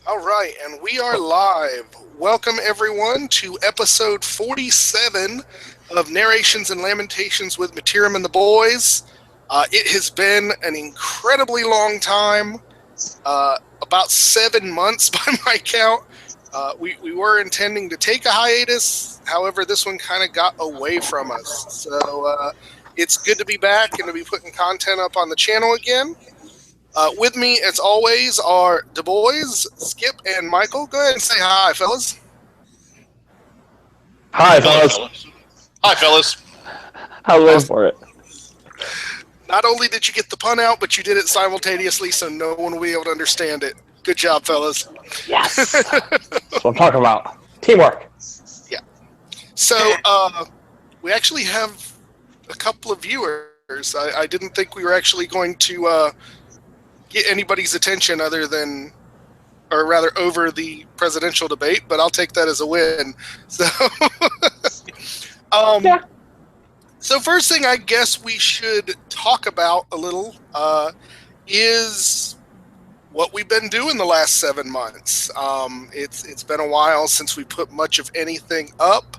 All right, and we are live. Welcome, everyone, to episode 47 of Narrations and Lamentations with Mittierim and the Boyz. It has been an incredibly long time, about 7 months by my count. We were intending to take a hiatus, however, this one kind of got away from us. So it's good to be back and to be putting content up on the channel again. With me, as always, are the boys, Skip and Michael. Go ahead and say hi, fellas. Hi, fellas. Hi, fellas. I was waiting for it. Not only did you get the pun out, but you did it simultaneously, so no one will be able to understand it. Good job, fellas. Yes. That's what I'm talking about. Teamwork. Yeah. So, we actually have a couple of viewers. I didn't think we were actually going to get anybody's attention over the presidential debate, but I'll take that as a win. So, Yeah. So first thing I guess we should talk about a little is what we've been doing the last 7 months. It's been a while since we put much of anything up.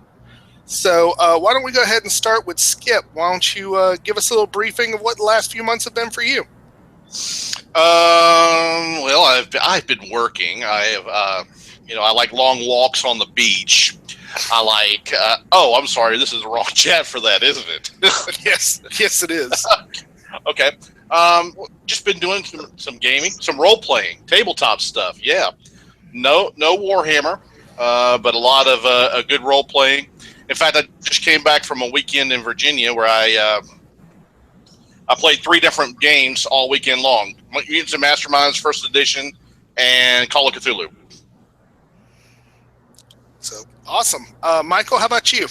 So why don't we go ahead and start with Skip? Why don't you give us a little briefing of what the last few months have been for you? Well, I've been working. I have, I like long walks on the beach. I like. I'm sorry. This is the wrong chat for that, isn't it? Yes, it is. Okay. Just been doing some gaming, some role playing, tabletop stuff. Yeah. No Warhammer, but a lot of good role playing. In fact, I just came back from a weekend in Virginia where I played 3 different games all weekend long. Mutants and Masterminds, First Edition, and Call of Cthulhu. So, awesome. Michael, how about you?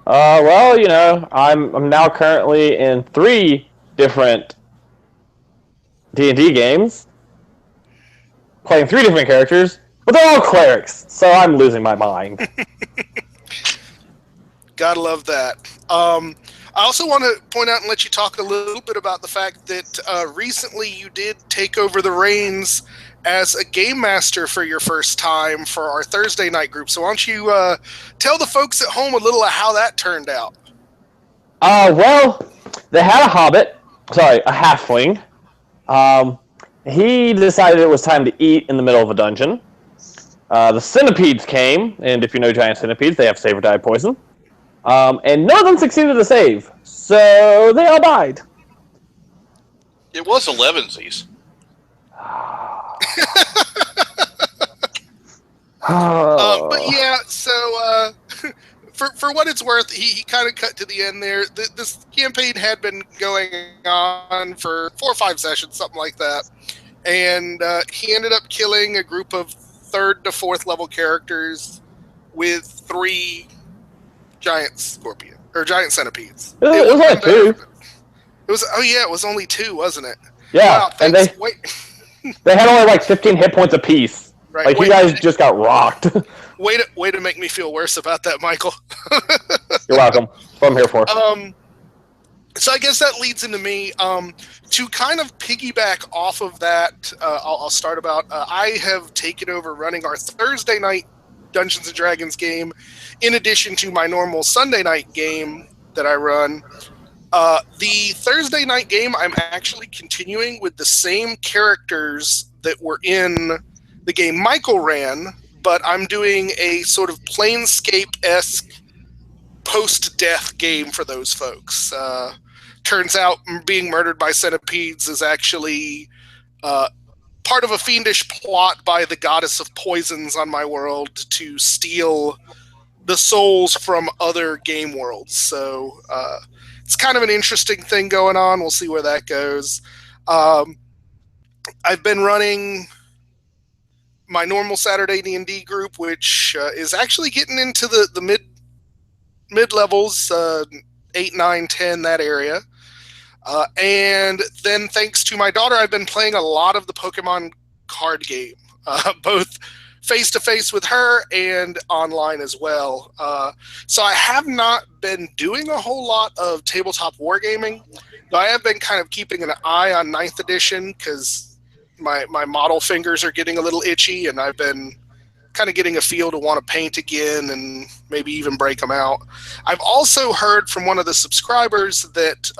I'm now currently in 3 different D&D games, playing 3 different characters, but they're all clerics, so I'm losing my mind. Gotta love that. I also want to point out and let you talk a little bit about the fact that recently you did take over the reins as a game master for your first time for our Thursday night group. So why don't you tell the folks at home a little of how that turned out? They had a halfling. He decided it was time to eat in the middle of a dungeon. The centipedes came, and if you know giant centipedes, they have save or die poison. And none of them succeeded to save, so they all died. It was 11sies. But yeah, so for what it's worth, he kind of cut to the end there. This campaign had been going on for 4 or 5 sessions, something like that, and he ended up killing a group of 3rd to 4th level characters with 3 giant centipedes. It was only 2. It was only 2, wasn't it? Yeah, wow, and they had only like 15 hit points apiece. Right, you guys just got rocked. Way to make me feel worse about that, Michael. You're welcome. That's what I'm here for. So I guess that leads into me to kind of piggyback off of that. I'll start about. I have taken over running our Thursday night Dungeons and Dragons game, in addition to my normal Sunday night game that I run. The Thursday night game, I'm actually continuing with the same characters that were in the game Michael ran, but I'm doing a sort of Planescape-esque post-death game for those folks. Turns out being murdered by centipedes is actually part of a fiendish plot by the goddess of poisons on my world to steal the souls from other game worlds. So it's kind of an interesting thing going on. We'll see where that goes. I've been running my normal Saturday D&D group, which is actually getting into the mid levels, 8, 9, 10, that area. And then thanks to my daughter, I've been playing a lot of the Pokemon card game, both face-to-face with her and online as well. So I have not been doing a whole lot of tabletop wargaming, but I have been kind of keeping an eye on 9th edition because my model fingers are getting a little itchy, and I've been kind of getting a feel to want to paint again and maybe even break them out. I've also heard from one of the subscribers that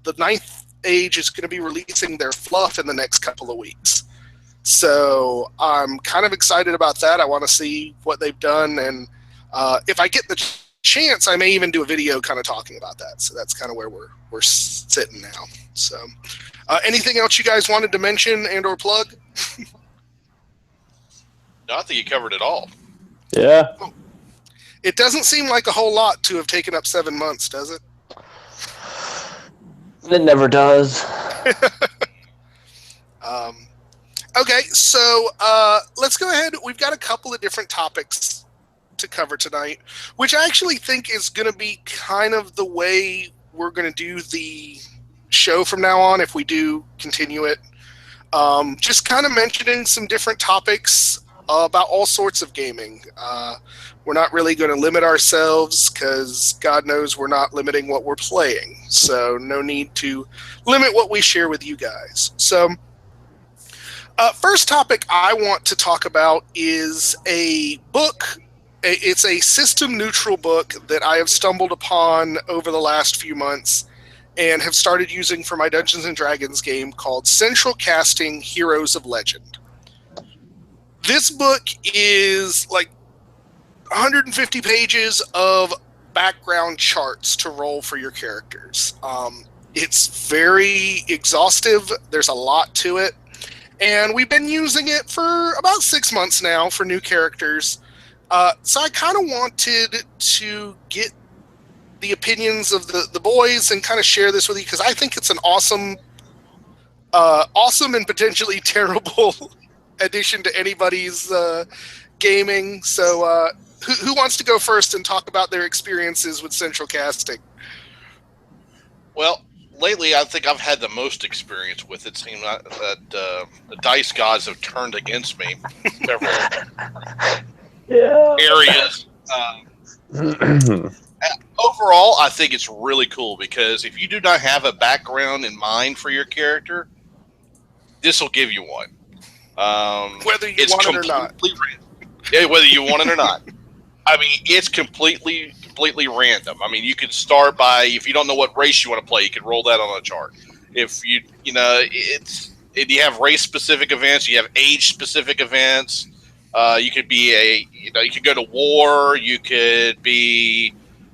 the Ninth Age is going to be releasing their fluff in the next couple of weeks. So I'm kind of excited about that. I want to see what they've done, and if I get the chance, I may even do a video kind of talking about that. So that's kind of where we're sitting now. So anything else you guys wanted to mention and or plug? No, I think you covered it all. Yeah. It doesn't seem like a whole lot to have taken up 7 months, does it? It never does. Okay, so let's go ahead. We've got a couple of different topics to cover tonight, which I actually think is going to be kind of the way we're going to do the show from now on if we do continue it. Just kind of mentioning some different topics about all sorts of gaming. We're not really going to limit ourselves because God knows we're not limiting what we're playing. So no need to limit what we share with you guys. So first topic I want to talk about is a book. It's a system-neutral book that I have stumbled upon over the last few months and have started using for my Dungeons & Dragons game called Central Casting Heroes of Legend. This book is like 150 pages of background charts to roll for your characters. It's very exhaustive. There's a lot to it. And we've been using it for about 6 months now for new characters. So I kind of wanted to get the opinions of the boys and kind of share this with you because I think it's an awesome and potentially terrible addition to anybody's gaming. So who wants to go first and talk about their experiences with central casting? Well, lately I think I've had the most experience with it. Seems that the dice gods have turned against me in several areas. Overall, I think it's really cool because if you do not have a background in mind for your character, this will give you one. Whether you want it or not. Yeah, whether you want it or not. I mean, it's completely random. I mean, you could start by, if you don't know what race you want to play, you could roll that on a chart. If you have race-specific events, you have age-specific events. You could be you could go to war. You could be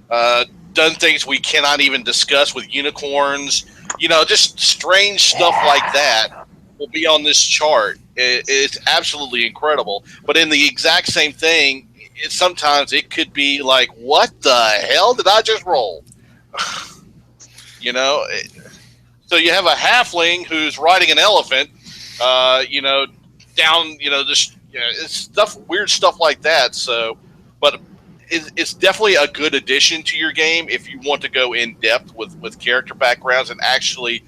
done things we cannot even discuss with unicorns. Just strange stuff like that will be on this chart. It's absolutely incredible. But in the exact same thing, sometimes it could be like, what the hell did I just roll? So you have a halfling who's riding an elephant, it's weird stuff like that. So, but it's definitely a good addition to your game if you want to go in depth with character backgrounds and actually,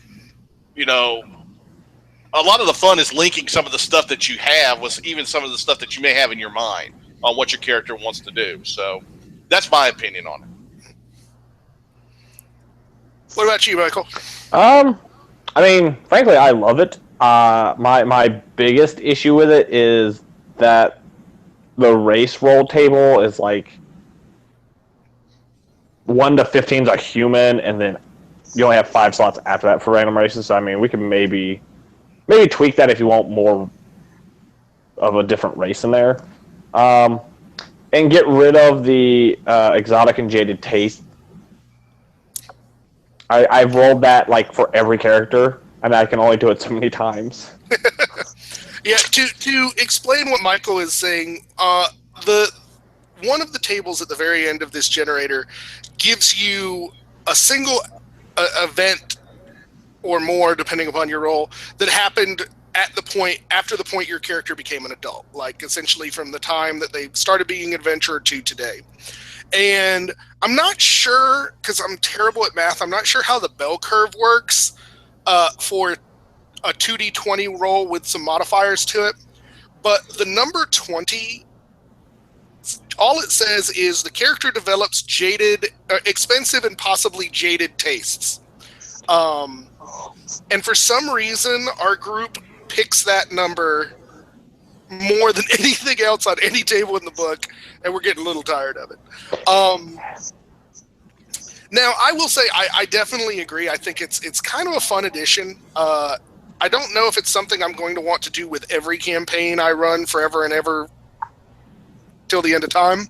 a lot of the fun is linking some of the stuff that you have with even some of the stuff that you may have in your mind on what your character wants to do. So that's my opinion on it. What about you, Michael? I mean, frankly, I love it. My biggest issue with it is that the race roll table is like 1 to 15 is a human, and then you only have 5 slots after that for random races. So I mean, we can maybe tweak that if you want more of a different race in there, and get rid of the exotic and jaded taste. I've rolled that like for every character, and I can only do it so many times. Yeah, to explain what Michael is saying, one of the tables at the very end of this generator gives you a single event or more, depending upon your role, that happened after the point your character became an adult, like essentially from the time that they started being an adventurer to today. And I'm not sure, because I'm terrible at math, I'm not sure how the bell curve works for a 2d20 roll with some modifiers to it, but the number 20, all it says is the character develops expensive and possibly jaded tastes. And for some reason, our group picks that number more than anything else on any table in the book, and we're getting a little tired of it. Now, I will say I definitely agree. I think it's kind of a fun addition. I don't know if it's something I'm going to want to do with every campaign I run forever and ever till the end of time.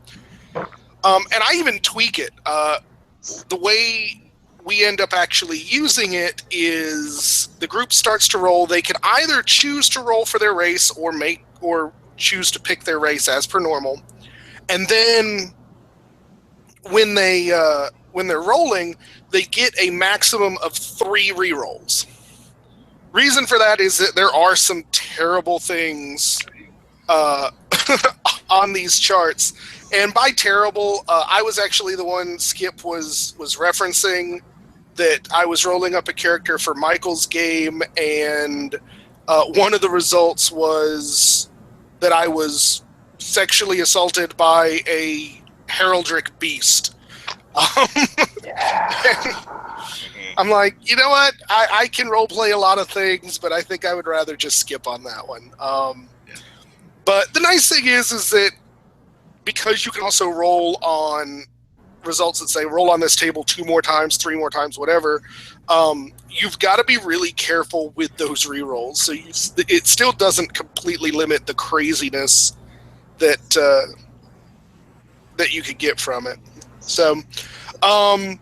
And I even tweak it. The way we end up actually using it is the group starts to roll. They can either choose to roll for their race or choose to pick their race as per normal. And then when they're rolling, they get a maximum of 3 rerolls. Reason for that is that there are some terrible things on these charts. And by terrible, I was actually the one Skip was referencing, that I was rolling up a character for Michael's game, and one of the results was that I was sexually assaulted by a heraldric beast. I'm like, you know what? I can roleplay a lot of things, but I think I would rather just skip on that one. But the nice thing is that because you can also roll on results that say roll on this table 2 more times, 3 more times, whatever, you've got to be really careful with those rerolls. So it still doesn't completely limit the craziness that you could get from it. So I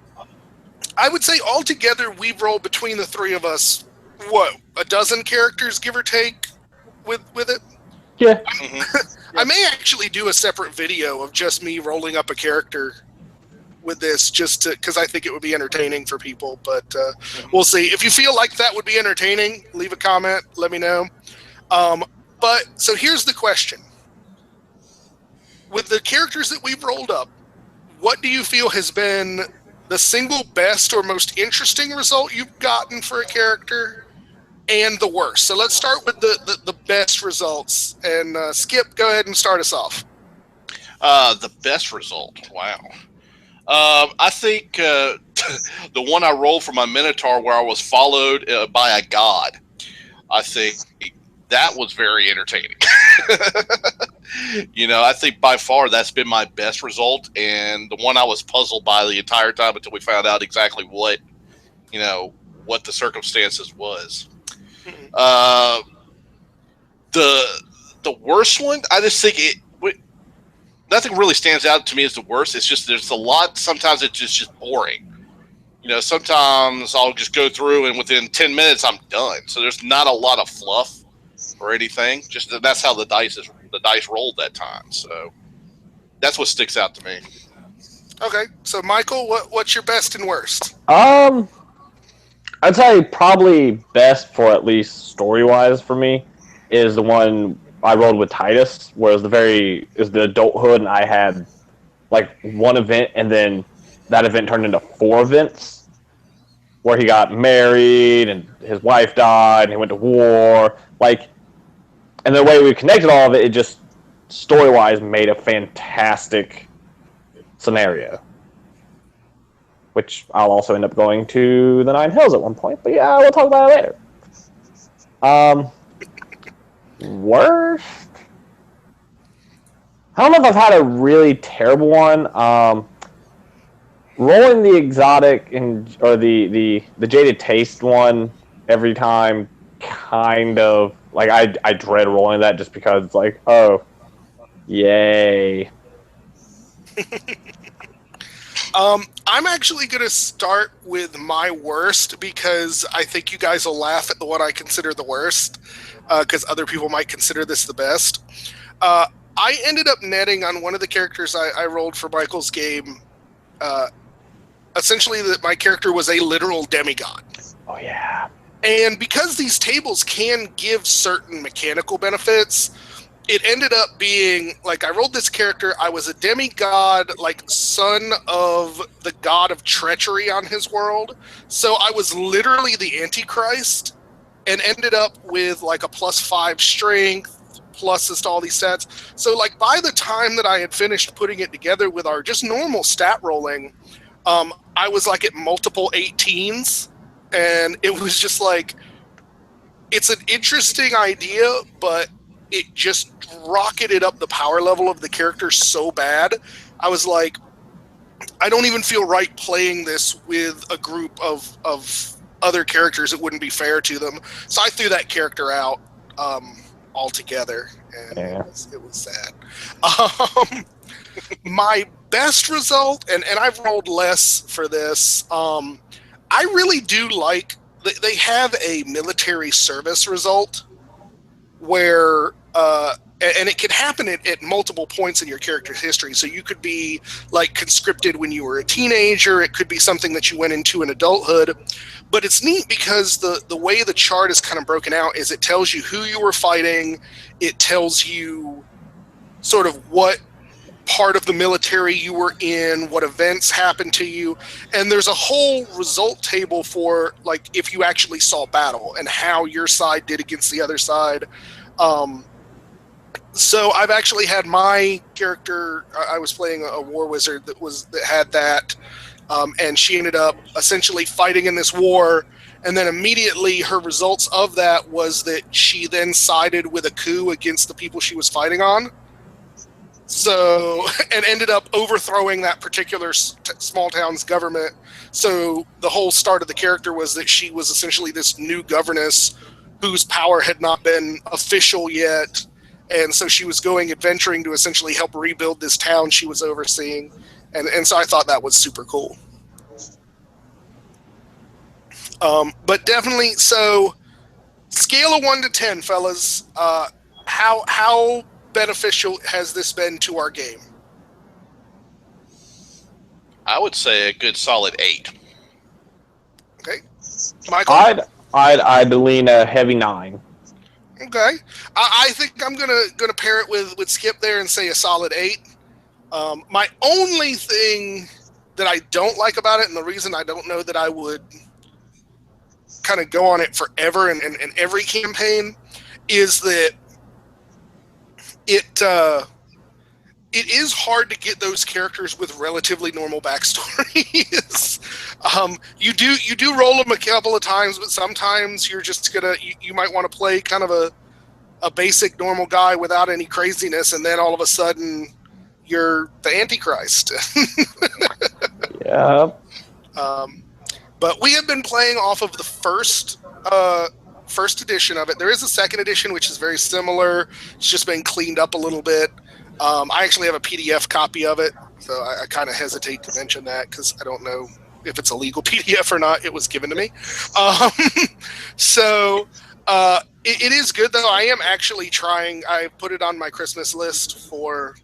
would say altogether we've rolled between the 3 of us, what, a dozen characters, give or take, with it? Yeah. I may actually do a separate video of just me rolling up a character with this, just because I think it would be entertaining for people, but we'll see. If you feel like that would be entertaining, leave a comment, let me know. But so here's the question. With the characters that we've rolled up, what do you feel has been the single best or most interesting result you've gotten for a character, and the worst? So let's start with the best results. And Skip, go ahead and start us off. The best result. Wow. I think the one I rolled for my Minotaur, where I was followed by a god, I think that was very entertaining. I think by far that's been my best result, and the one I was puzzled by the entire time until we found out exactly what the circumstances was. The worst one, I just think nothing really stands out to me as the worst. It's just there's a lot. Sometimes it's just boring. Sometimes I'll just go through and within 10 minutes I'm done. So there's not a lot of fluff or anything. Just that's how the dice rolled that time. So that's what sticks out to me. Okay, so Michael, what's your best and worst? I'd say probably best, for at least story-wise for me, is the one I rolled with Titus, where it was the adulthood, and I had like one event, and then that event turned into 4 events, where he got married, and his wife died, and he went to war. And the way we connected all of it, it just story-wise made a fantastic scenario. Which I'll also end up going to the 9 Hills at one point. But yeah, we'll talk about it later. Worst? I don't know if I've had a really terrible one. Rolling the exotic or the jaded taste one every time, kind of I dread rolling that just because it's like, oh, yay. I'm actually going to start with my worst, because I think you guys will laugh at the one I consider the worst, because other people might consider this the best. I ended up netting on one of the characters I rolled for Michael's game, essentially that my character was a literal demigod. Oh, yeah. And because these tables can give certain mechanical benefits, it ended up being, I rolled this character, I was a demigod, son of the god of treachery on his world. So I was literally the Antichrist, and ended up with, a +5 strength, plus just all these stats. So, by the time that I had finished putting it together with our just normal stat rolling, I was, at multiple 18s, and it was just it's an interesting idea, but it just rocketed up the power level of the character so bad. I was like, I don't even feel right playing this with a group of other characters. It wouldn't be fair to them. So I threw that character out altogether, and it was sad. My best result, and I've rolled less for this, I really do like, they have a military service result where, and it can happen at multiple points in your character's history. So you could be like conscripted when you were a teenager. It could be something that you went into in adulthood. But it's neat because the way the chart is kind of broken out is it tells you who you were fighting. It tells you sort of what part of the military you were in, what events happened to you. And there's a whole result table for like if you actually saw battle and how your side did against the other side. So I've actually had my character, I was playing a war wizard that had that, and she ended up essentially fighting in this war, and then immediately her results of that was that she then sided with a coup against the people she was fighting on. So, and ended up overthrowing that particular small town's government. So the whole start of the character was that she was essentially this new governess whose power had not been official yet. And so she was going adventuring to essentially help rebuild this town she was overseeing. And so I thought that was super cool. But definitely, so scale of 1 to 10, fellas, how beneficial has this been to our game? I would say a good solid 8. Okay. Michael? I'd lean a heavy 9. Okay, I think I'm gonna pair it with Skip there and say a solid 8. My only thing that I don't like about it, and the reason I don't know that I would kind of go on it forever in every campaign, is that it is hard to get those characters with relatively normal backstories. You do roll them a couple of times, but sometimes you're just you might want to play kind of a basic normal guy without any craziness, and then all of a sudden you're the Antichrist. Yeah. But we have been playing off of the first edition of it. There is a second edition which is very similar. It's just been cleaned up a little bit. I actually have a PDF copy of it, so I kind of hesitate to mention that because I don't know if it's a legal PDF or not. It was given to me. It is good, though. I am actually trying. I put it on my Christmas list for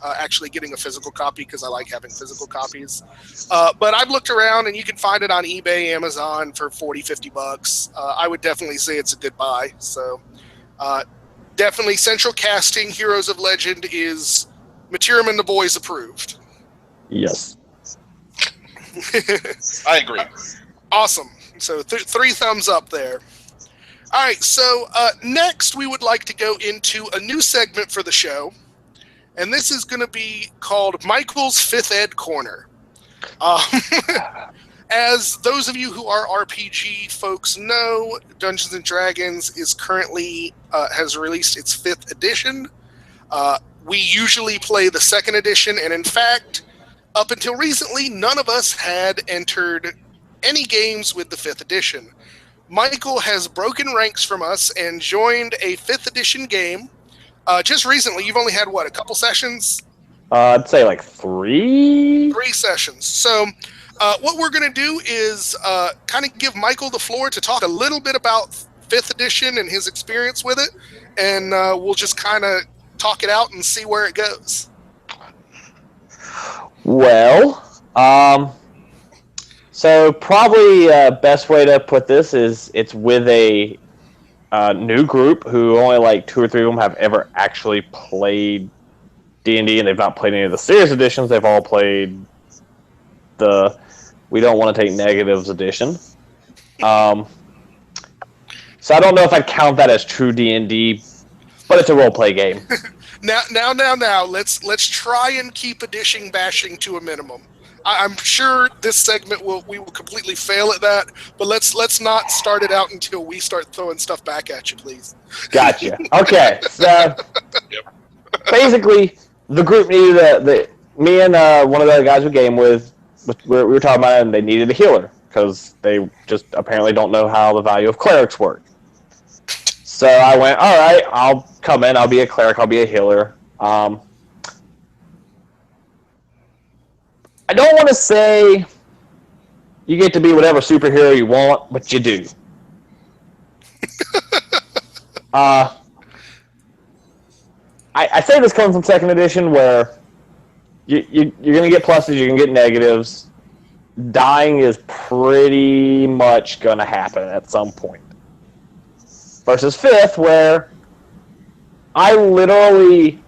actually getting a physical copy because I like having physical copies. But I've looked around, and you can find it on eBay, Amazon for $40-$50. I would definitely say it's a good buy. So definitely central casting Heroes of Legend is Mittierim the Boyz approved. Yes. I agree. Awesome. So 3 thumbs up there. All right, so next we would like to go into a new segment for the show, and this is going to be called Michael's Fifth Ed Corner. As those of you who are RPG folks know, Dungeons & Dragons is currently has released its 5th edition. We usually play the 2nd edition, and in fact, up until recently, none of us had entered any games with the 5th edition. Michael has broken ranks from us and joined a 5th edition game. Just recently, you've only had, what, a couple sessions? I'd say like 3? 3 sessions. So what we're going to do is kind of give Michael the floor to talk a little bit about 5th edition and his experience with it, and we'll just kind of talk it out and see where it goes. Well, so probably best way to put this is it's with a new group who only like 2 or 3 of them have ever actually played D&D, and they've not played any of the series editions. They've all played the We Don't Want to Take Negatives edition. So I don't know if I'd count that as true D&D, but it's a role-play game. Now, let's try and keep edition bashing to a minimum. I'm sure this segment we will completely fail at that, but let's not start it out until we start throwing stuff back at you, please. Gotcha. Okay, so basically, the group needed me and one of the other guys we game with, we were talking about it, and they needed a healer because they just apparently don't know how the value of clerics work. So I went, all right, I'll come in. I'll be a cleric. I'll be a healer. I don't want to say you get to be whatever superhero you want, but you do. I say this comes from second edition, where you're going to get pluses, you're going to get negatives. Dying is pretty much going to happen at some point. Versus fifth, where I literally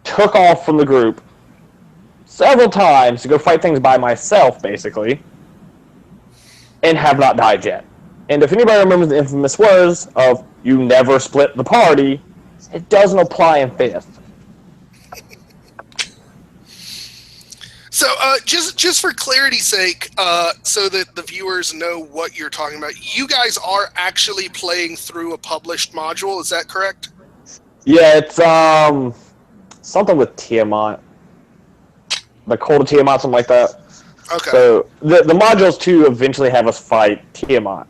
took off from the group several times to go fight things by myself, basically, and have not died yet. And if anybody remembers the infamous words of "you never split the party," it doesn't apply in fifth. So, just for clarity's sake, so that the viewers know what you're talking about, you guys are actually playing through a published module. Is that correct? Yeah, it's something with Tiamat, the Cult of Tiamat, something like that. Okay. So the modules to eventually have us fight Tiamat,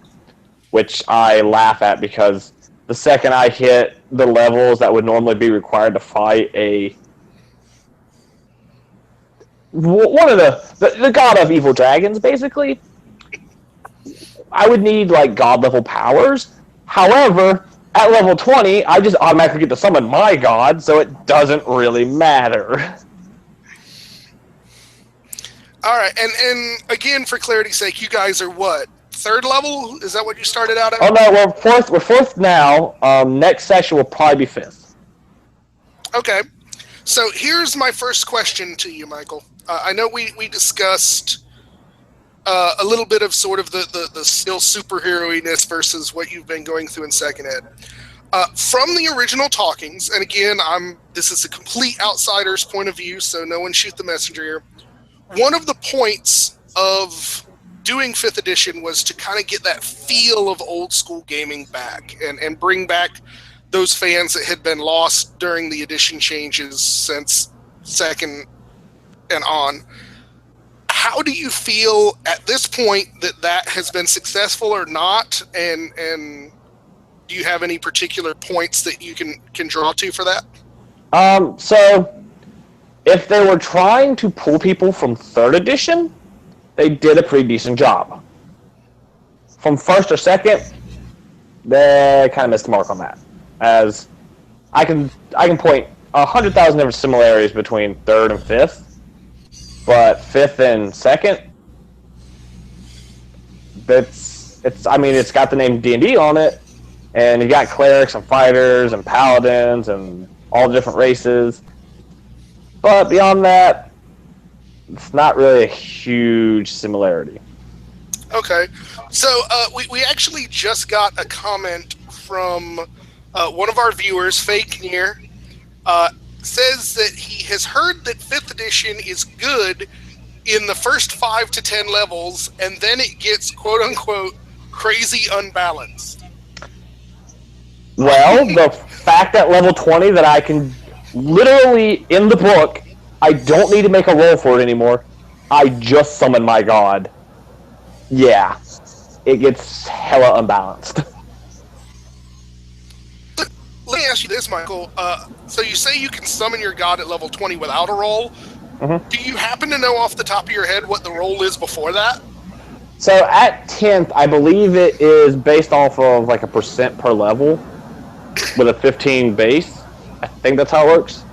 which I laugh at because the second I hit the levels that would normally be required to fight one of the god of evil dragons, basically, I would need like god level powers. However, at level 20, I just automatically get to summon my god, so it doesn't really matter. All right, and again, for clarity's sake, you guys are what, third level? Is that what you started out at? Oh no, we're fourth now. Next session will probably be fifth. Okay. So here's my first question to you, Michael. I know we discussed a little bit of sort of the still superhero-iness versus what you've been going through in second ed. From the original talkings, and again, this is a complete outsider's point of view, so no one shoot the messenger here. One of the points of doing 5th edition was to kind of get that feel of old school gaming back and bring back those fans that had been lost during the edition changes since 2nd and on. How do you feel at this point that has been successful or not? And do you have any particular points that you can draw to for that? So if they were trying to pull people from 3rd edition, they did a pretty decent job. From 1st or 2nd, they kind of missed the mark on that. As I can point 100,000 different similarities between 3rd and 5th, but 5th and 2nd, it's got the name D&D on it, and you got clerics and fighters and paladins and all the different races. But beyond that, it's not really a huge similarity. Okay. So we actually just got a comment from one of our viewers, Fake Near, says that he has heard that 5th edition is good in the first 5 to 10 levels, and then it gets quote-unquote crazy unbalanced. Well, the fact at level 20 that I can literally, in the book, I don't need to make a roll for it anymore. I just summon my god. Yeah, it gets hella unbalanced. Let me ask you this, Michael. So you say you can summon your god at level 20 without a roll. Mm-hmm. Do you happen to know off the top of your head what the roll is before that? So at 10th, I believe it is based off of like a percent per level with a 15 base. I think that's how it works.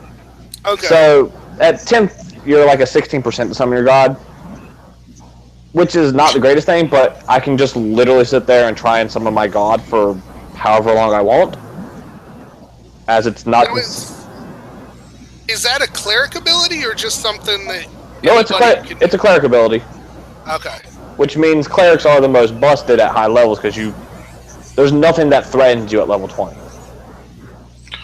Okay. So at 10th, you're like a 16% to summon your god, which is not the greatest thing, but I can just literally sit there and try and summon my god for however long I want. As it's not... Now is that a cleric ability or just something that... No, it's a cleric ability. Okay. Which means clerics are the most busted at high levels because there's nothing that threatens you at level 20.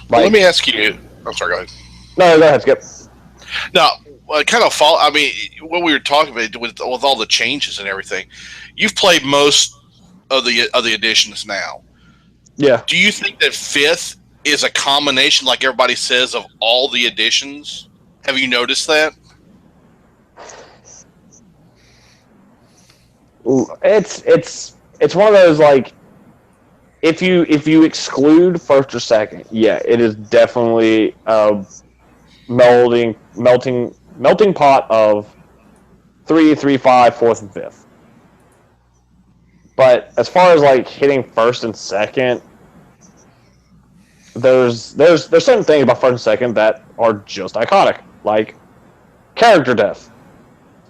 Well, let me ask you... I'm sorry, go ahead. No, go ahead, Skip. Now, Well, it kind of fall. I mean, what we were talking about with all the changes and everything, you've played most of the editions now. Yeah. Do you think that fifth is a combination, like everybody says, of all the editions? Have you noticed that? Ooh, it's one of those, like, if you exclude first or second, yeah, it is definitely a melting pot of 3, 3, 5, fourth, and fifth. But as far as like hitting first and second, there's certain things about first and second that are just iconic, like character death.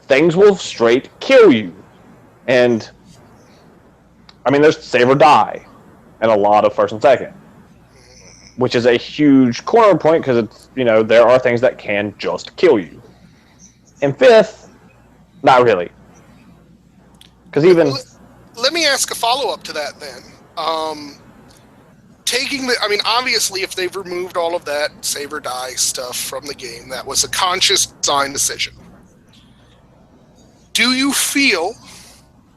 Things will straight kill you, and I mean, there's save or die, and a lot of first and second, which is a huge corner point because it's, there are things that can just kill you. In fifth, not really, because even. Let me ask a follow-up to that then. Obviously, if they've removed all of that save or die stuff from the game, that was a conscious design decision. Do you feel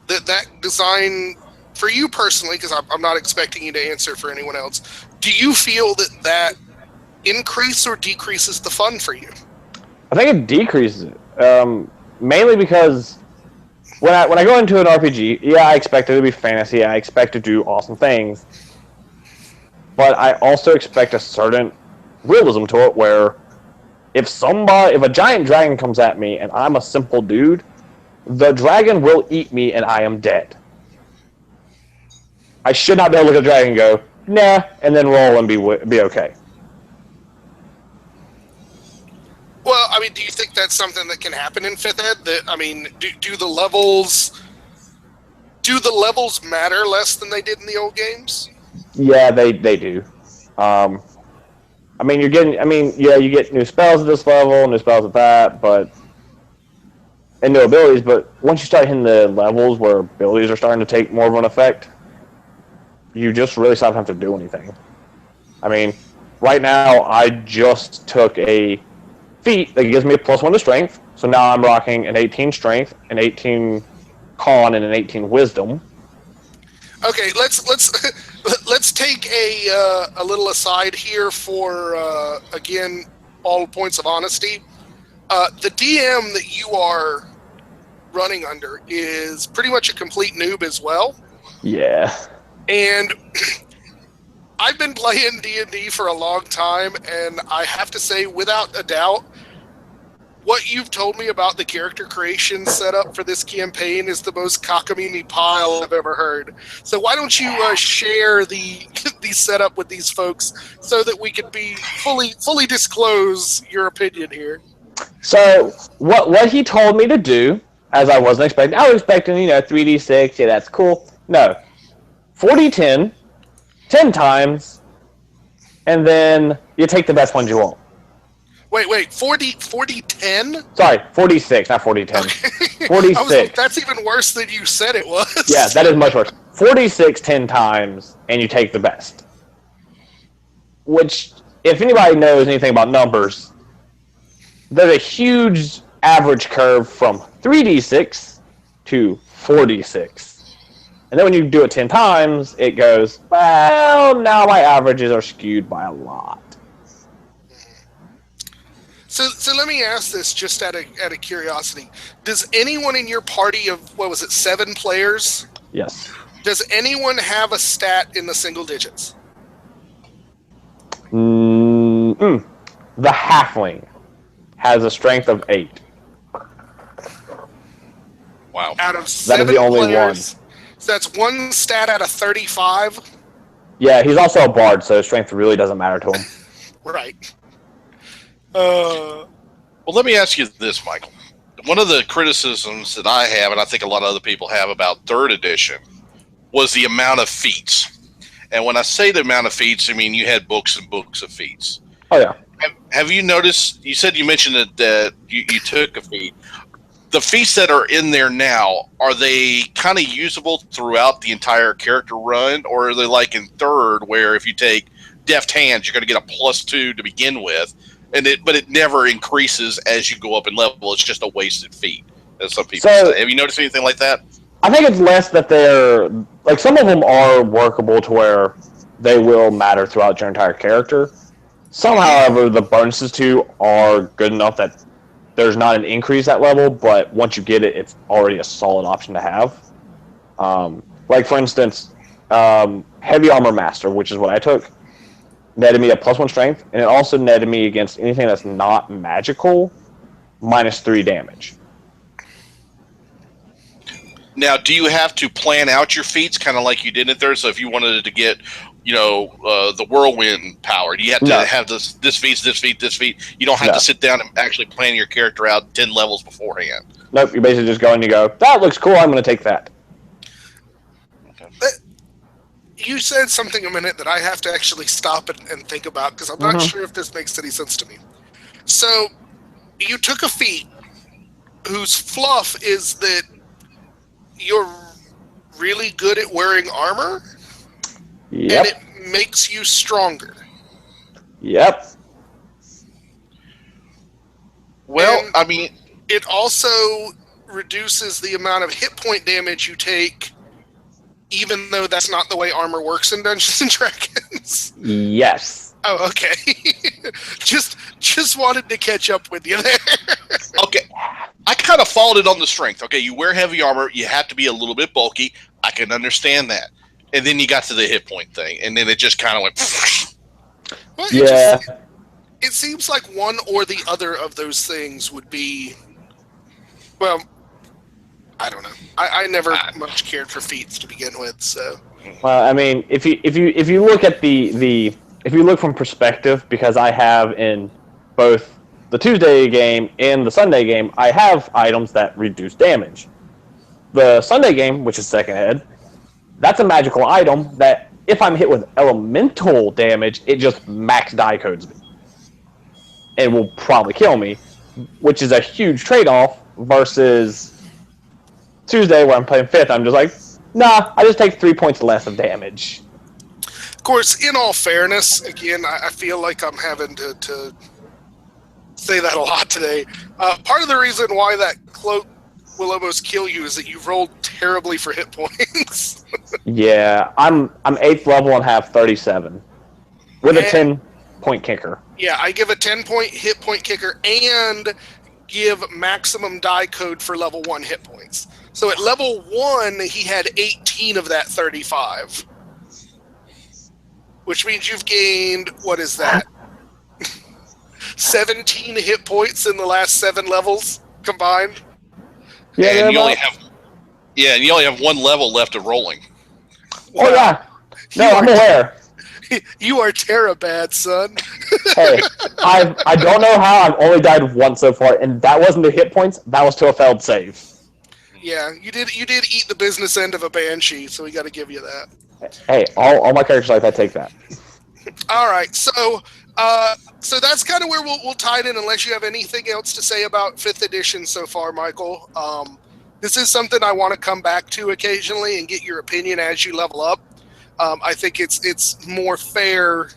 that design, for you personally, because I'm not expecting you to answer for anyone else, do you feel that increases or decreases the fun for you? I think it decreases it, mainly because when I go into an RPG, yeah, I expect it to be fantasy, I expect to do awesome things, but I also expect a certain realism to it where if a giant dragon comes at me and I'm a simple dude, the dragon will eat me and I am dead. I should not be able to look at a dragon and go, nah, and then roll and be okay. Well, I mean, do you think that's something that can happen in 5th Ed? Do the levels matter less than they did in the old games? Yeah, they do. You get new spells at this level, new spells at that, and new abilities, but once you start hitting the levels where abilities are starting to take more of an effect, you just really stop having to do anything. Right now, I just took a feat that gives me a +1 to strength, so now I'm rocking an 18 strength, an 18 con, and an 18 wisdom. Okay, let's take a little aside here for again, all points of honesty. The DM that you are running under is pretty much a complete noob as well. Yeah. And I've been playing D&D for a long time, and I have to say, without a doubt, what you've told me about the character creation setup for this campaign is the most cockamamie pile I've ever heard. So why don't you share the setup with these folks so that we can be fully disclose your opinion here? So what he told me to do, as I wasn't expecting, I was expecting 3d6, yeah, that's cool. No, 4d10, 10 times, and then you take the best ones you want. Wait, 40-10? Sorry, 46, not 40-10. Okay. 46. That's even worse than you said it was. Yeah, that is much worse. 46 10 times, and you take the best. Which, if anybody knows anything about numbers, there's a huge average curve from 3d6 to 46. And then when you do it 10 times, it goes, well, now my averages are skewed by a lot. So let me ask this just out of curiosity. Does anyone in your party of, 7 players? Yes. Does anyone have a stat in the single digits? The halfling has a strength of 8. Wow. Out of 7 that is the only players, one. So that's one stat out of 35? Yeah, he's also a bard, so strength really doesn't matter to him. Right. Well, let me ask you this, Michael. One of the criticisms that I have, and I think a lot of other people have about 3rd edition, was the amount of feats. And when I say the amount of feats, I mean you had books and books of feats. Oh, yeah. Have you noticed, you mentioned that you took a feat. The feats that are in there now, are they kind of usable throughout the entire character run? Or are they like in 3rd, where if you take Deft Hands, you're going to get a +2 to begin with, but it never increases as you go up in level. It's just a wasted feat, as some people say. Have you noticed anything like that? I think it's less that they're like some of them are workable to where they will matter throughout your entire character. Some, however, the bonuses to are good enough that there's not an increase at level, but once you get it, it's already a solid option to have. Like, for instance, Heavy Armor Master, which is what I took, netted me a +1 strength, and it also netted me against anything that's not magical, -3 damage. Now, do you have to plan out your feats kind of like you did it there? So if you wanted to get, the whirlwind power, do you have to have this feat, this feat, this feat? You don't have to sit down and actually plan your character out 10 levels beforehand. Nope, you basically just go and you go, that looks cool, I'm going to take that. You said something a minute that I have to actually stop and think about, because I'm not sure if this makes any sense to me. So, you took a feat whose fluff is that you're really good at wearing armor, and it makes you stronger. Yep. Well, and I mean, it also reduces the amount of hit point damage you take, even though that's not the way armor works in Dungeons and Dragons. Yes. Oh, okay. just wanted to catch up with you there. Okay. I kind of followed it on the strength. Okay, you wear heavy armor, you have to be a little bit bulky. I can understand that. And then you got to the hit point thing, and then it just kind of went... Well, Yeah. It seems like one or the other of those things would be... Well, I don't know. I never much cared for feats to begin with, so... Well, I mean, if you look at if you look from perspective, because I have in both the Tuesday game and the Sunday game, I have items that reduce damage. The Sunday game, which is second head, that's a magical item that if I'm hit with elemental damage, it just max die codes me. It will probably kill me, which is a huge trade-off versus Tuesday where I'm playing 5th. I'm just like, nah, I just take 3 points less of damage. Of course, in all fairness, again, I feel like I'm having to say that a lot today. Part of the reason why that cloak will almost kill you is that you've rolled terribly for hit points. Yeah, I'm 8th level and have 37 with a 10-point kicker. Yeah, I give a 10-point hit point kicker and give maximum die code for level 1 hit points. So at level 1, he had 18 of that 35. Which means you've gained, what is that? 17 hit points in the last 7 levels combined? Yeah, and you only have 1 level left of rolling. Wow. Oh, yeah. No, I'm aware. You are Terabad, son. Hey, I don't know how I've only died once so far, and that wasn't to hit points, that was to a failed save. Yeah, you did eat the business end of a banshee, so we got to give you that. Hey, all my characters like I take that. All right, so that's kind of where we'll tie it in, unless you have anything else to say about 5th edition so far, Michael. This is something I want to come back to occasionally and get your opinion as you level up. I think it's more fair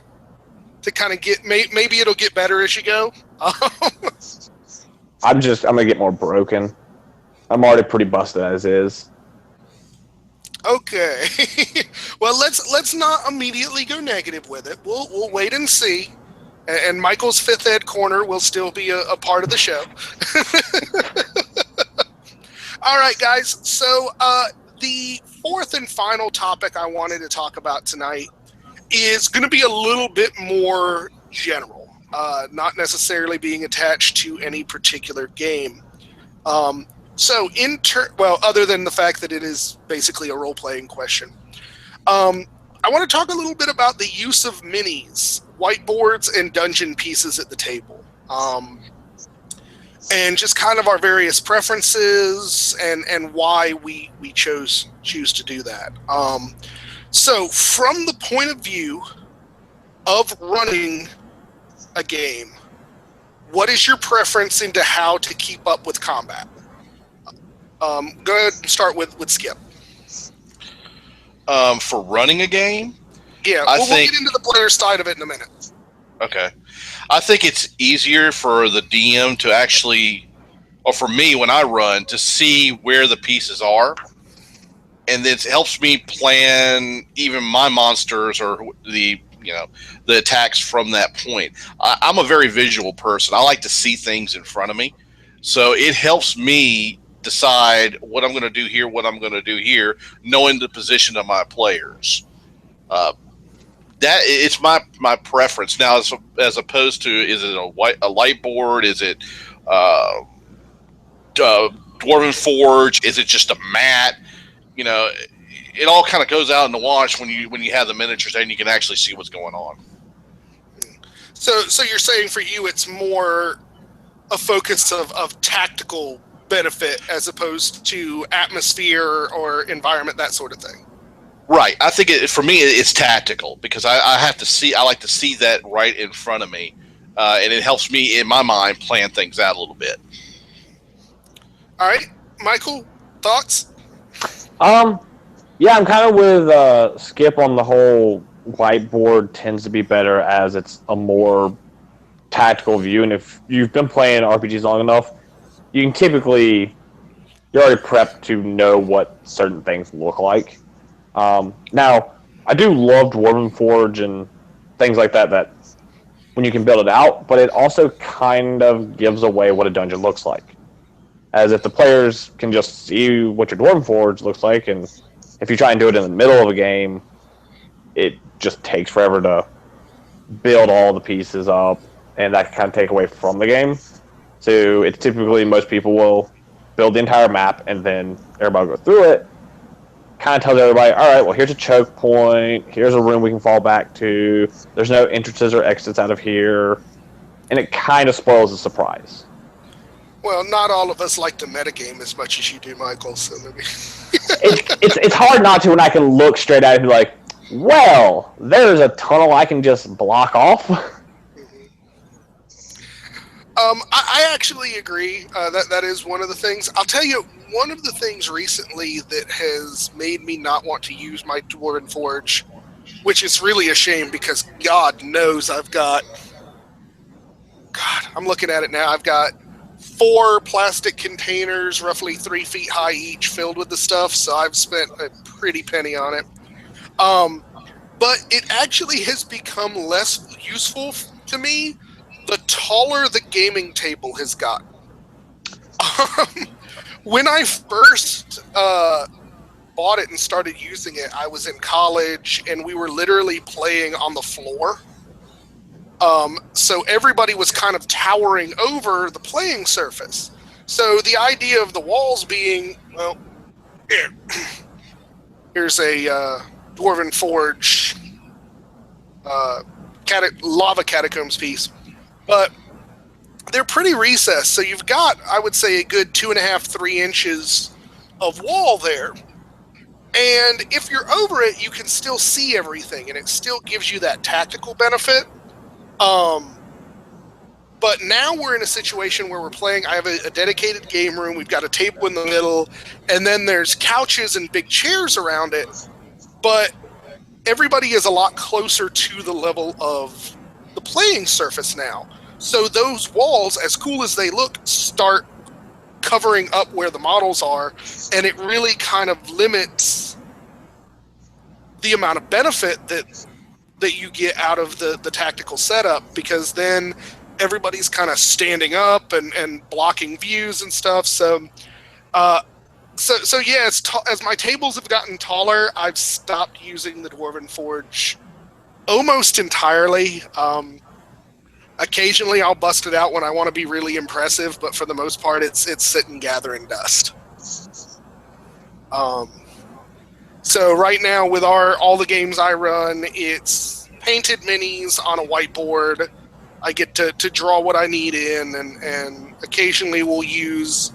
to kind of get... Maybe it'll get better as you go. I'm gonna get more broken. I'm already pretty busted as is. Okay. Well, let's not immediately go negative with it. We'll wait and see. And Michael's 5th Ed Corner will still be a part of the show. All right, guys. So the 4th and final topic I wanted to talk about tonight is going to be a little bit more general, not necessarily being attached to any particular game. So, other than the fact that it is basically a role-playing question, I want to talk a little bit about the use of minis, whiteboards, and dungeon pieces at the table, and just kind of our various preferences and why we choose to do that. So, from the point of view of running a game, what is your preference into how to keep up with combat? Go ahead and start with Skip. For running a game? Yeah, we'll get into the player side of it in a minute. Okay. I think it's easier for the DM to actually, or for me when I run, to see where the pieces are. And it helps me plan even my monsters or the attacks from that point. I'm a very visual person. I like to see things in front of me, so it helps me decide what I'm going to do here, what I'm going to do here, knowing the position of my players. Uh, that it's my preference now, as opposed to, is it a light board? Is it Dwarven Forge? Is it just a mat? You know, it all kind of goes out in the wash when you have the miniatures and you can actually see what's going on. So you're saying for you it's more a focus of tactical benefit as opposed to atmosphere or environment, that sort of thing. Right. I think for me it's tactical because I have to see. I like to see that right in front of me, and it helps me in my mind plan things out a little bit. All right, Michael, thoughts? Yeah, I'm kind of with Skip on the whole whiteboard tends to be better as it's a more tactical view, and if you've been playing RPGs long enough, you can typically, you're already prepped to know what certain things look like. Now, I do love Dwarven Forge and things like that when you can build it out, but it also kind of gives away what a dungeon looks like. As if the players can just see what your Dwarven Forge looks like, and if you try and do it in the middle of a game, it just takes forever to build all the pieces up, and that can kind of take away from the game. So it's typically, most people will build the entire map, and then everybody will go through it, kind of tells everybody, all right, well, here's a choke point, here's a room we can fall back to, there's no entrances or exits out of here, and it kind of spoils the surprise. Well, not all of us like to metagame as much as you do, Michael, so maybe... it's hard not to when I can look straight at it and be like, well, there's a tunnel I can just block off. I actually agree. That is one of the things. I'll tell you, one of the things recently that has made me not want to use my Dwarven Forge, which is really a shame because God knows I'm looking at it now. I've got 4 plastic containers, roughly 3 feet high each, filled with the stuff, so I've spent a pretty penny on it. But it actually has become less useful to me the taller the gaming table has gotten. When I first bought it and started using it, I was in college, and we were literally playing on the floor. So everybody was kind of towering over the playing surface. So the idea of the walls being, well, here's a Dwarven Forge lava catacombs piece. But they're pretty recessed, so you've got, I would say, a good 2.5–3 inches of wall there. And if you're over it, you can still see everything, and it still gives you that tactical benefit. But now we're in a situation where we're playing. I have a dedicated game room. We've got a table in the middle, and then there's couches and big chairs around it. But everybody is a lot closer to the level of the playing surface now. So those walls, as cool as they look, start covering up where the models are, and it really kind of limits the amount of benefit that you get out of the tactical setup, because then everybody's kind of standing up and blocking views and stuff. So yeah, as my tables have gotten taller, I've stopped using the Dwarven Forge almost entirely. Occasionally I'll bust it out when I want to be really impressive, but for the most part it's sitting gathering dust. So right now with all the games I run, it's painted minis on a whiteboard. I get to draw what I need in, and occasionally we'll use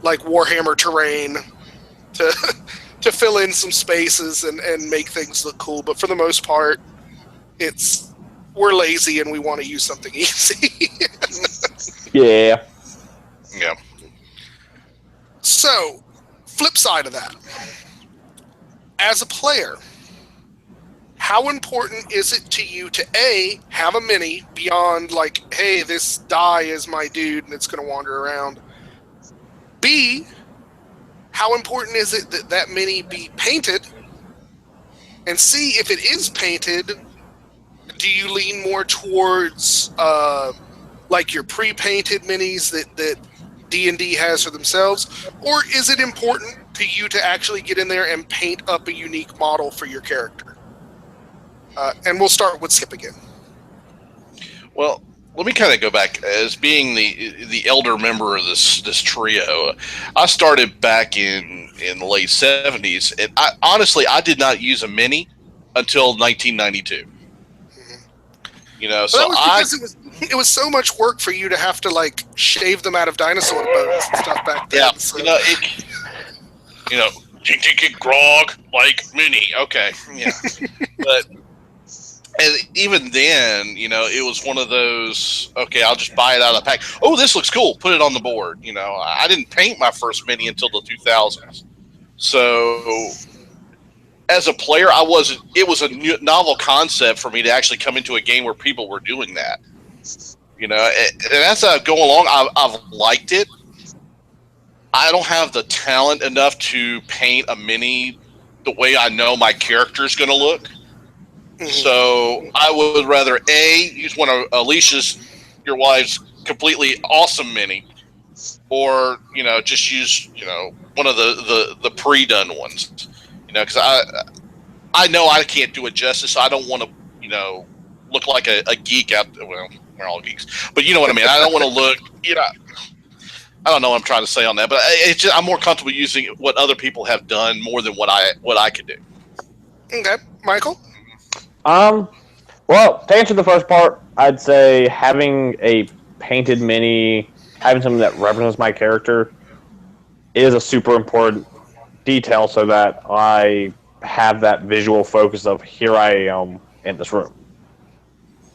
like Warhammer terrain to fill in some spaces and make things look cool. But for the most part, we're lazy and we want to use something easy. Yeah. Yeah. So, flip side of that. As a player, how important is it to you to A, have a mini beyond like, hey, this die is my dude and it's going to wander around? B, how important is it that that mini be painted? And C, if it is painted, do you lean more towards like your pre-painted minis that D&D has for themselves, or is it important to you to actually get in there and paint up a unique model for your character? And we'll start with Skip again. Well, let me kind of go back as being the elder member of this trio. I started back in the late 70s, and honestly I did not use a mini until 1992. You know, so that was because it was so much work for you to have to like shave them out of dinosaur bones and stuff back then. Yeah, so. Tick grog like mini. Okay, yeah, but. And even then, you know, it was one of those, okay, I'll just buy it out of the pack. Oh, this looks cool. Put it on the board. You know, I didn't paint my first mini until the 2000s. So as a player, it was a new, novel concept for me to actually come into a game where people were doing that. You know, and as I go along, I've liked it. I don't have the talent enough to paint a mini the way I know my character is going to look. So I would rather use one of Alicia's, your wife's, completely awesome mini, or just use one of the pre-done ones. Because I know I can't do it justice. So I don't want to look like a geek out. Well, we're all geeks, but you know what I mean. I don't want to look. I don't know what I'm trying to say on that, but I'm more comfortable using what other people have done more than what I could do. Okay, Michael. Well, to answer the first part, I'd say having a painted mini, having something that represents my character, is a super important detail so that I have that visual focus of here I am in this room.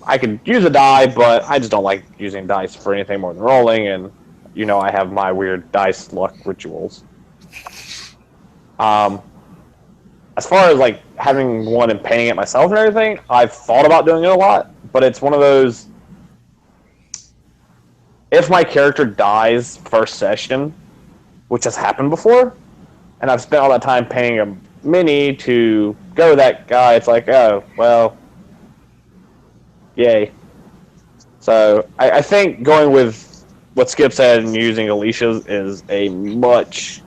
I could use a die, but I just don't like using dice for anything more than rolling, and I have my weird dice luck rituals. As far as like having one and painting it myself and everything, I've thought about doing it a lot, but it's one of those, if my character dies first session, which has happened before, and I've spent all that time painting a mini to go with that guy, it's like, oh, well, yay. So I think going with what Skip said and using Alicia's is a much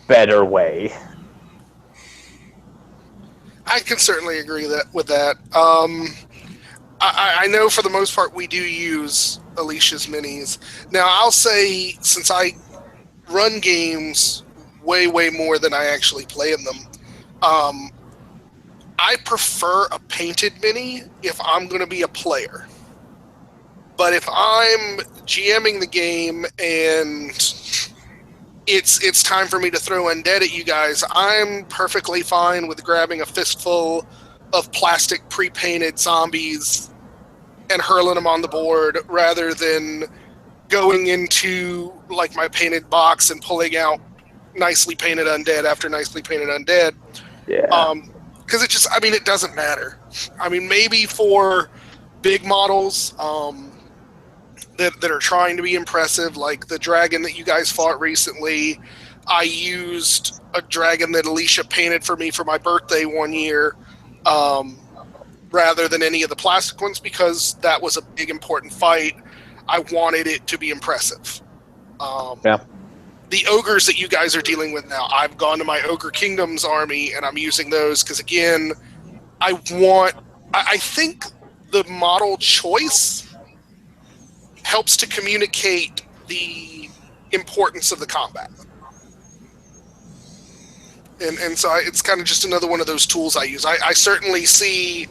better way. I can certainly agree with that. I know for the most part we do use Alicia's minis. Now I'll say, since I run games way more than I actually play in them, I prefer a painted mini if I'm going to be a player. But if I'm GMing the game and it's time for me to throw undead at you guys, I'm perfectly fine with grabbing a fistful of plastic pre-painted zombies and hurling them on the board rather than going into like my painted box and pulling out nicely painted undead after nicely painted undead. Yeah. Because it doesn't matter. I mean, maybe for big models that are trying to be impressive, like the dragon that you guys fought recently, I used a dragon that Alicia painted for me for my birthday one year, rather than any of the plastic ones, because that was a big important fight. I wanted it to be impressive. Yeah. The ogres that you guys are dealing with now, I've gone to my Ogre Kingdoms army and I'm using those because, again, I think the model choice helps to communicate the importance of the combat. And so it's kind of just another one of those tools I use. I certainly see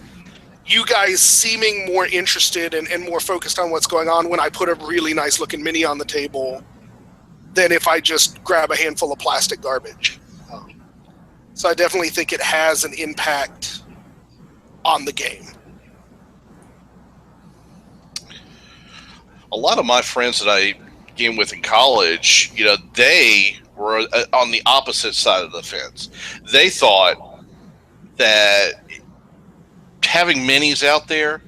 you guys seeming more interested and more focused on what's going on when I put a really nice looking mini on the table than if I just grab a handful of plastic garbage. So I definitely think it has an impact on the game. A lot of my friends that I game with in college, they were on the opposite side of the fence. They thought that having minis out there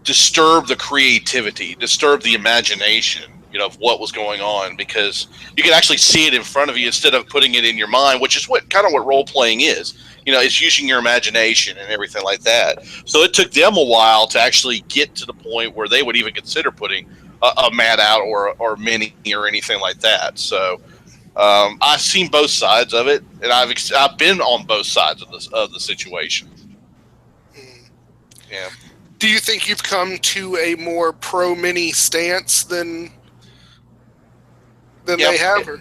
disturb the creativity, disturb the imagination, of what was going on, because you can actually see it in front of you instead of putting it in your mind, which is what role playing is. It's using your imagination and everything like that. So it took them a while to actually get to the point where they would even consider putting a mat out or mini or anything like that. So I've seen both sides of it, and I've been on both sides of the situation. Yeah. Do you think you've come to a more pro mini stance than they have? Or?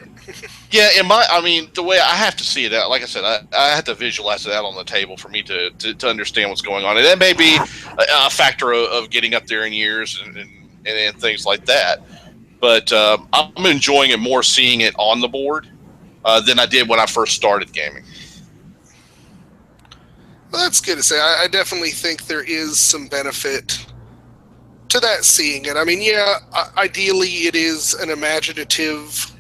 Yeah, the way I have to see it out, like I said, I have to visualize it out on the table for me to understand what's going on. And that may be a factor of getting up there in years and things like that. But I'm enjoying it more seeing it on the board than I did when I first started gaming. Well, that's good to say. I definitely think there is some benefit to that, seeing it. Ideally it is an imaginative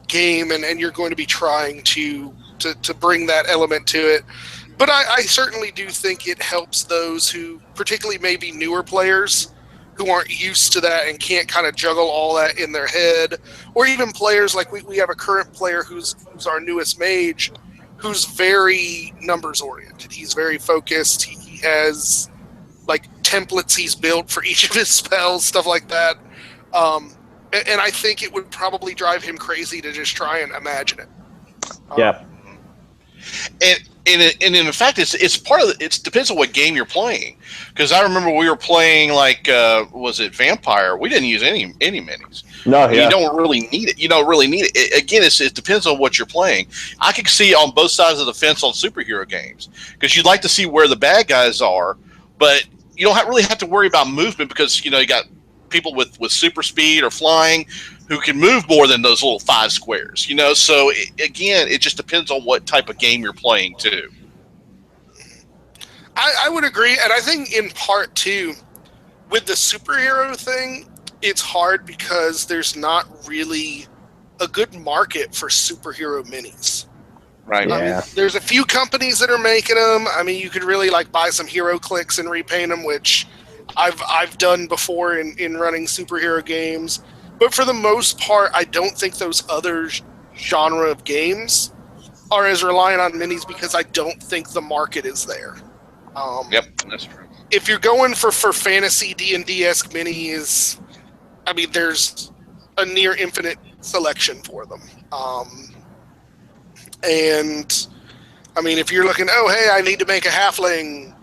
game, and you're going to be trying to bring that element to it. But I certainly do think it helps those who, particularly maybe newer players, who aren't used to that and can't kind of juggle all that in their head, or even players like we have a current player who's our newest mage, who's very numbers oriented. He's very focused. He has templates he's built for each of his spells, stuff like that. And I think it would probably drive him crazy to just try and imagine it. Yeah. And in fact, it's part of it depends on what game you're playing. Because I remember we were playing was it Vampire? We didn't use any minis. No, yeah. You don't really need it. You don't really need it. Again, it depends on what you're playing. I can see on both sides of the fence on superhero games, because you'd like to see where the bad guys are, but you don't really have to worry about movement, because you got people with super speed or flying who can move more than those little 5 squares. So again, it just depends on what type of game you're playing too. I would agree, and I think in part too, with the superhero thing, it's hard because there's not really a good market for superhero minis. Right. Yeah. There's a few companies that are making them. You could really buy some hero clicks and repaint them, which I've done before in running superhero games. But for the most part, I don't think those other genre of games are as reliant on minis, because I don't think the market is there. Yep, that's true. If you're going for fantasy D&D-esque minis, there's a near infinite selection for them. And if you're looking, I need to make a halfling,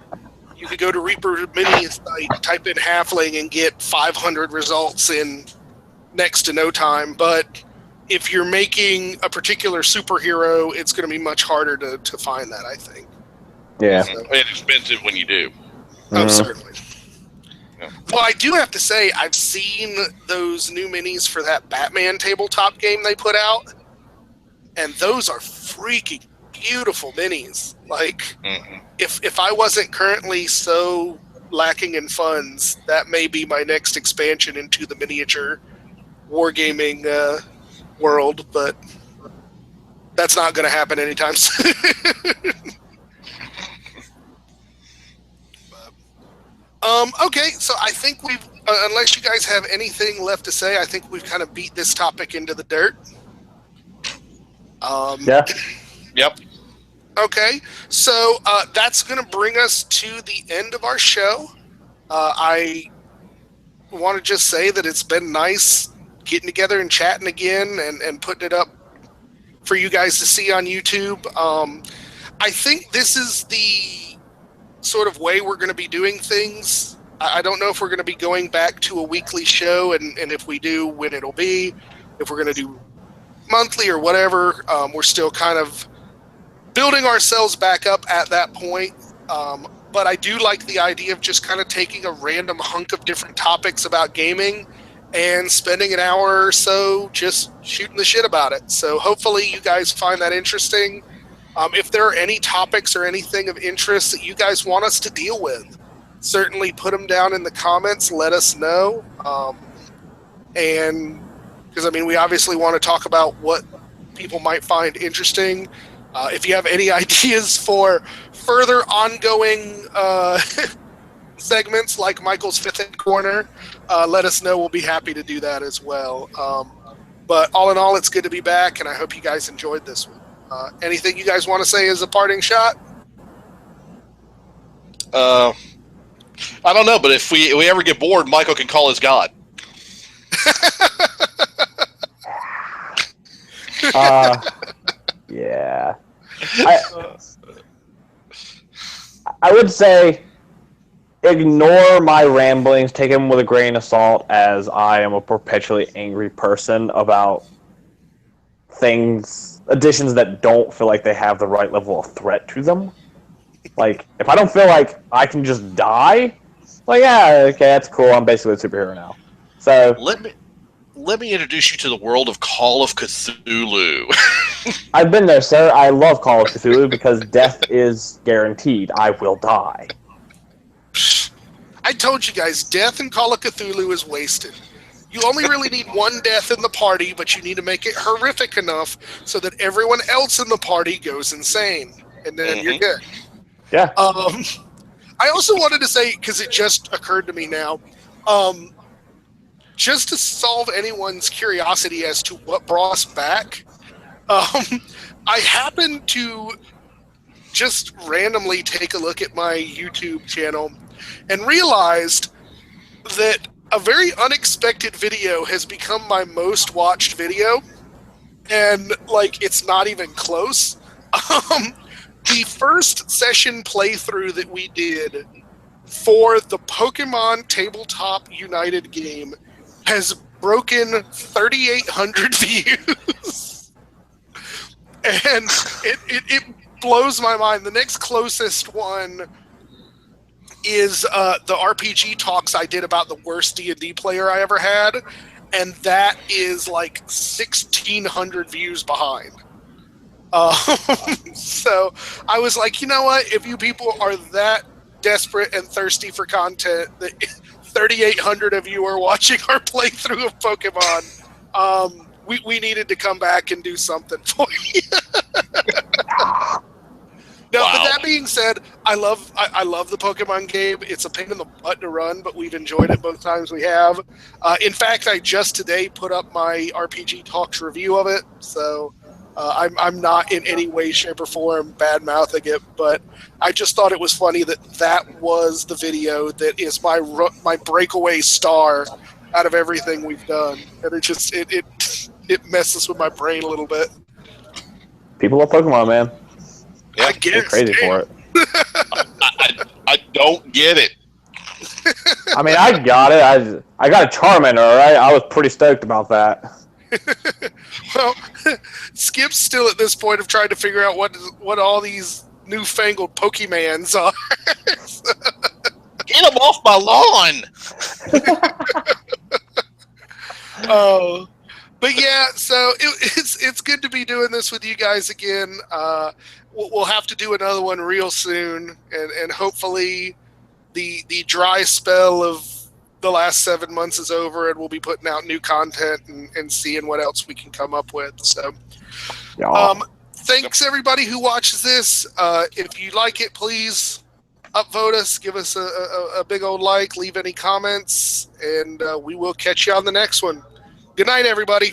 you could go to Reaper Mini site, type in halfling, and get 500 results in next to no time. But if you're making a particular superhero, it's going to be much harder to find that, I think. Yeah. So, And expensive when you do. Oh, certainly. Yeah. Well, I do have to say, I've seen those new minis for that Batman tabletop game they put out, and those are freaking beautiful minis. If I wasn't currently so lacking in funds, that may be my next expansion into the miniature wargaming world, but that's not going to happen anytime soon. Okay, so I think we've, unless you guys have anything left to say, I think we've kind of beat this topic into the dirt. Yeah. Yep. Okay, so that's going to bring us to the end of our show. I want to just say that it's been nice getting together and chatting again and putting it up for you guys to see on YouTube. I think this is the sort of way we're going to be doing things. I don't know if we're going to be going back to a weekly show, and if we do, when it'll be, if we're going to do monthly or whatever. We're still kind of building ourselves back up at that point. But I do like the idea of just kind of taking a random hunk of different topics about gaming and spending an hour or so just shooting the shit about it. So hopefully you guys find that interesting. If there are any topics or anything of interest that you guys want us to deal with, certainly put them down in the comments. Let us know. And because, we obviously want to talk about what people might find interesting. If you have any ideas for further ongoing segments like Michael's Fifth End Corner, let us know. We'll be happy to do that as well. But all in all, it's good to be back, and I hope you guys enjoyed this one. Anything you guys want to say as a parting shot? I don't know, but if we ever get bored, Michael can call us God. Yeah. I would say ignore my ramblings, take them with a grain of salt, as I am a perpetually angry person about additions that don't feel like they have the right level of threat to them. Like, if I don't feel like I can just die, like, yeah, okay, that's cool, I'm basically a superhero now. So let me introduce you to the world of Call of Cthulhu. I've been there, sir. I love Call of Cthulhu because death is guaranteed. I will die. I told you guys, death in Call of Cthulhu is wasted. You only really need one death in the party, but you need to make it horrific enough so that everyone else in the party goes insane. And then you're good. Yeah. I also wanted to say, because it just occurred to me now, just to solve anyone's curiosity as to what brought us back, I happened to just randomly take a look at my YouTube channel and realized that a very unexpected video has become my most watched video, and like it's not even close. The first session playthrough that we did for the Pokemon Tabletop United game has broken 3,800 views. And it blows my mind. The next closest one is the RPG talks I did about the worst D&D player I ever had, and that is like 1,600 views behind. So I was like, you know what? If you people are that desperate and thirsty for content, that 3,800 of you are watching our playthrough of Pokemon, we needed to come back and do something for you. Now, Wow. But that being said, I love the Pokemon game. It's a pain in the butt to run, but we've enjoyed it both times we have. In fact, I just today put up my RPG Talks review of it, so I'm not in any way, shape, or form bad-mouthing it, but I just thought it was funny that was the video that is my breakaway star out of everything we've done, and it messes with my brain a little bit. People love Pokemon, man. Yeah, I guess. They're crazy for it. I don't get it. I mean, I got it. I got a Charmander, all right? I was pretty stoked about that. Well, Skip's still at this point of trying to figure out what all these newfangled Pokemans are. Get them off my lawn! Oh, but yeah, so it's good to be doing this with you guys again. We'll have to do another one real soon, and hopefully the dry spell of the last 7 months is over, and we'll be putting out new content and seeing what else we can come up with. So, thanks everybody who watches this. If you like it, please upvote us, give us a big old like, leave any comments, and we will catch you on the next one. Good night, everybody.